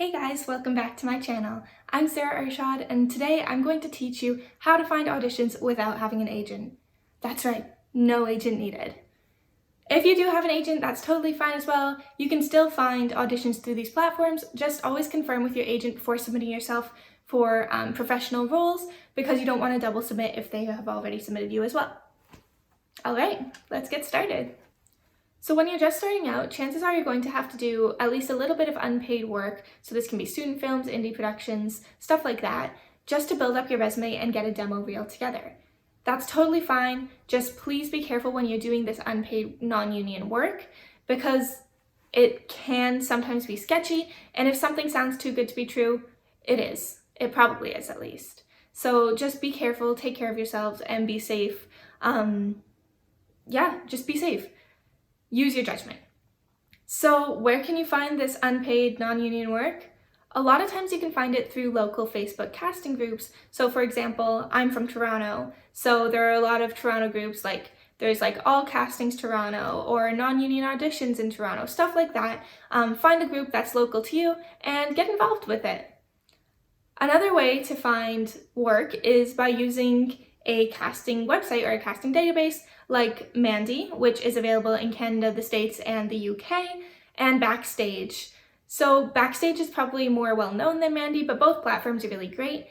Hey guys, welcome back to my channel. I'm Sarah Arshad, and today I'm going to teach you how to find auditions without having an agent. That's right, no agent needed. If you do have an agent, that's totally fine as well. You can still find auditions through these platforms. Just always confirm with your agent before submitting yourself for professional roles, because you don't want to double submit if they have already submitted you as well. All right, let's get started. So when you're just starting out, chances are you're going to have to do at least a little bit of unpaid work. So this can be student films, indie productions, stuff like that, just to build up your resume and get a demo reel together. That's totally fine. Just please be careful when you're doing this unpaid non-union work, because it can sometimes be sketchy. And if something sounds too good to be true, it is. It probably is, at least. So just be careful, take care of yourselves, and be safe. Just be safe. Use your judgment. So where can you find this unpaid non-union work? A lot of times you can find it through local Facebook casting groups. So for example, I'm from Toronto, so there are a lot of Toronto groups, like there's like All Castings Toronto or non-union auditions in Toronto, stuff like that. Find a group that's local to you and get involved with it. Another way to find work is by using a casting website or a casting database like Mandy, which is available in Canada, the States, and the UK, and Backstage. So Backstage is probably more well known than Mandy, but both platforms are really great.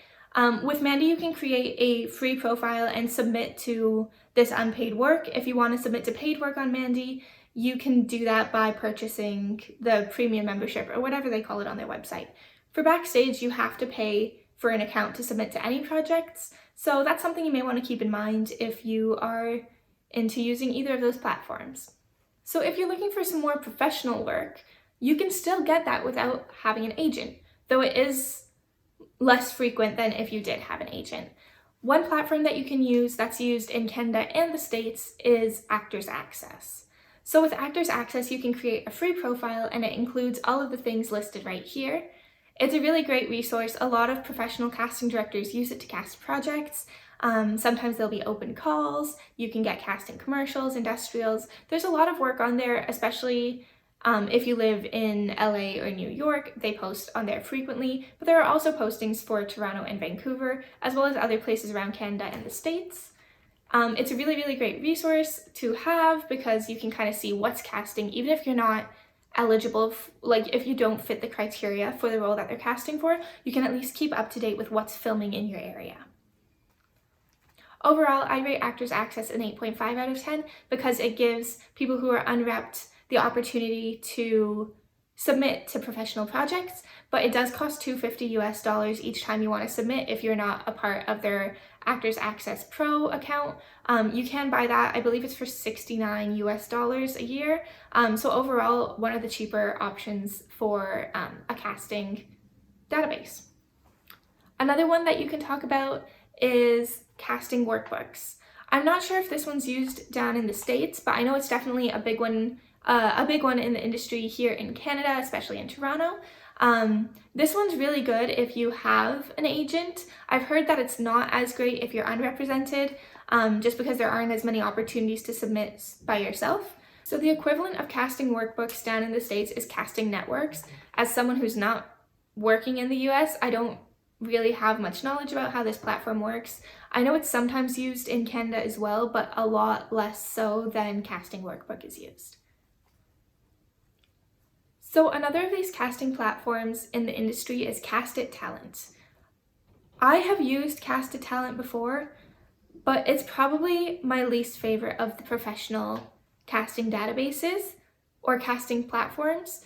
With Mandy, you can create a free profile and submit to this unpaid work. If you want to submit to paid work on Mandy, you can do that by purchasing the premium membership or whatever they call it on their website. For Backstage, you have to pay for an account to submit to any projects, so that's something you may want to keep in mind if you are into using either of those platforms. So if you're looking for some more professional work, you can still get that without having an agent, though it is less frequent than if you did have an agent. One platform that you can use that's used in Canada and the States is Actors Access. So with Actors Access, you can create a free profile and it includes all of the things listed right here. It's a really great resource. A lot of professional casting directors use it to cast projects. Sometimes there'll be open calls. You can get casting commercials, industrials. There's a lot of work on there, especially if you live in LA or New York. They post on there frequently, but there are also postings for Toronto and Vancouver, as well as other places around Canada and the States. It's a really, really great resource to have because you can kind of see what's casting, even if you're not eligible, if you don't fit the criteria for the role that they're casting for, you can at least keep up to date with what's filming in your area. Overall, I rate Actors Access an 8.5 out of 10 because it gives people who are unrepped the opportunity to submit to professional projects, but it does cost $250 US each time you want to submit if you're not a part of their Actors Access Pro account. You can buy that, I believe it's for $69 US a year. So overall, one of the cheaper options for a casting database. Another one that you can talk about is casting workbooks. I'm not sure if this one's used down in the States, but I know it's definitely a big one in the industry here in Canada, especially in Toronto. This one's really good if you have an agent. I've heard that it's not as great if you're unrepresented, just because there aren't as many opportunities to submit by yourself. So the equivalent of casting workbooks down in the States is casting networks. As someone who's not working in the US, I don't really have much knowledge about how this platform works. I know it's sometimes used in Canada as well, but a lot less so than casting workbook is used. So another of these casting platforms in the industry is Cast It Talent. I have used Cast It Talent before, but it's probably my least favorite of the professional casting databases or casting platforms,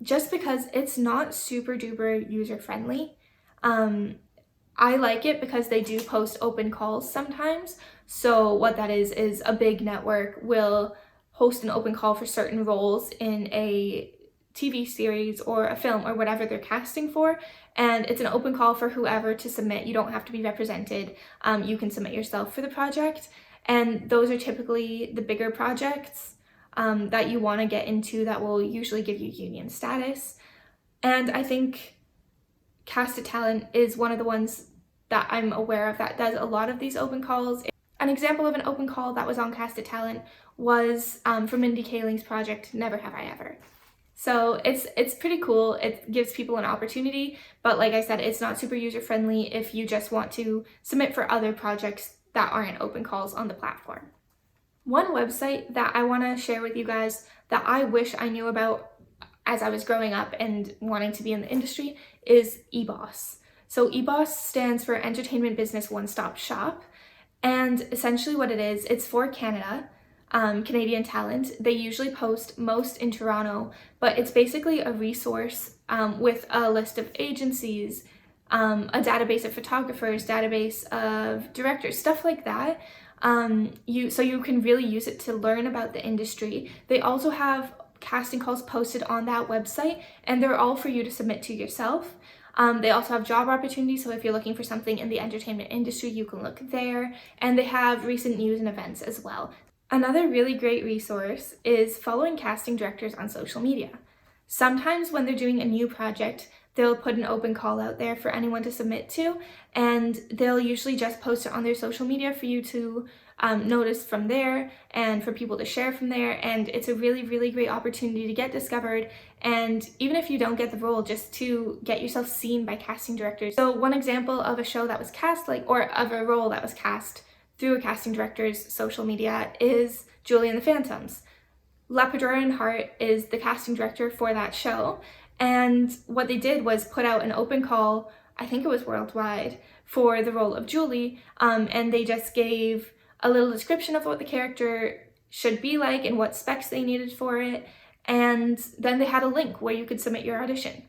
just because it's not super duper user friendly. I like it because they do post open calls sometimes. So what that is a big network will host an open call for certain roles in a TV series or a film or whatever they're casting for, and it's an open call for whoever to submit. You don't have to be represented. You can submit yourself for the project, and those are typically the bigger projects that you want to get into that will usually give you union status. And I think Cast It Talent is one of the ones that I'm aware of that does a lot of these open calls. An example of an open call that was on Cast It Talent was from Mindy Kaling's project Never Have I Ever. So it's pretty cool. It gives people an opportunity, but like I said, it's not super user-friendly if you just want to submit for other projects that aren't open calls on the platform. One website that I want to share with you guys that I wish I knew about as I was growing up and wanting to be in the industry is eBoss. So eBoss stands for Entertainment Business One-Stop Shop, and essentially what it is, it's for Canada. Canadian talent. They usually post most in Toronto, but it's basically a resource with a list of agencies, a database of photographers, database of directors, stuff like that. So you can really use it to learn about the industry. They also have casting calls posted on that website, and they're all for you to submit to yourself. They also have job opportunities, so if you're looking for something in the entertainment industry, you can look there. And they have recent news and events as well. Another really great resource is following casting directors on social media. Sometimes when they're doing a new project, they'll put an open call out there for anyone to submit to, and they'll usually just post it on their social media for you to notice from there and for people to share from there. And it's a really, really great opportunity to get discovered, and even if you don't get the role, just to get yourself seen by casting directors. So one example of a show that was cast, or of a role that was cast through a casting director's social media, is Julie and the Phantoms. Lepidora and Hart is the casting director for that show, and what they did was put out an open call, I think it was worldwide, for the role of Julie, and they just gave a little description of what the character should be like and what specs they needed for it, and then they had a link where you could submit your audition.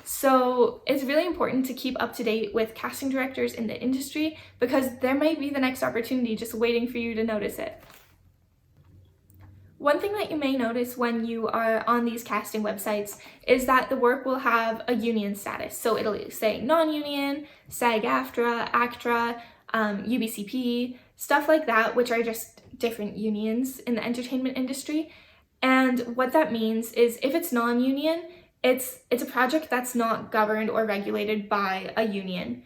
So it's really important to keep up to date with casting directors in the industry, because there might be the next opportunity just waiting for you to notice it. One thing that you may notice when you are on these casting websites is that the work will have a union status. So it'll say non-union, SAG-AFTRA, ACTRA, UBCP, stuff like that, which are just different unions in the entertainment industry. And what that means is if it's non-union, it's a project that's not governed or regulated by a union.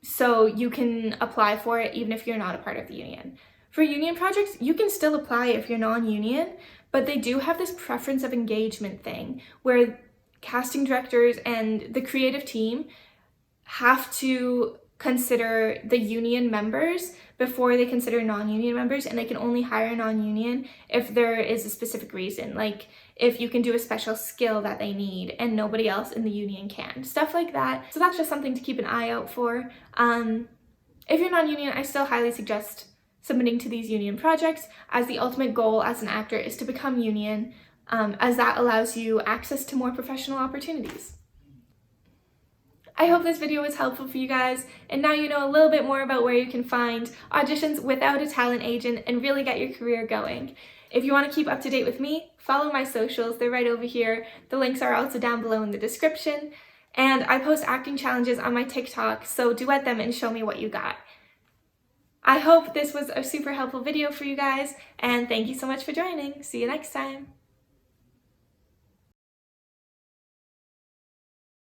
So you can apply for it even if you're not a part of the union. For union projects, you can still apply if you're non-union, but they do have this preference of engagement thing where casting directors and the creative team have to consider the union members before they consider non-union members, and they can only hire non-union if there is a specific reason, like if you can do a special skill that they need and nobody else in the union can, stuff like that. So that's just something to keep an eye out for. If you're non-union, I still highly suggest submitting to these union projects, as the ultimate goal as an actor is to become union, as that allows you access to more professional opportunities. I hope this video was helpful for you guys, and now you know a little bit more about where you can find auditions without a talent agent and really get your career going. If you want to keep up to date with me, follow my socials, they're right over here. The links are also down below in the description. And I post acting challenges on my TikTok, so duet them and show me what you got. I hope this was a super helpful video for you guys, and thank you so much for joining. See you next time.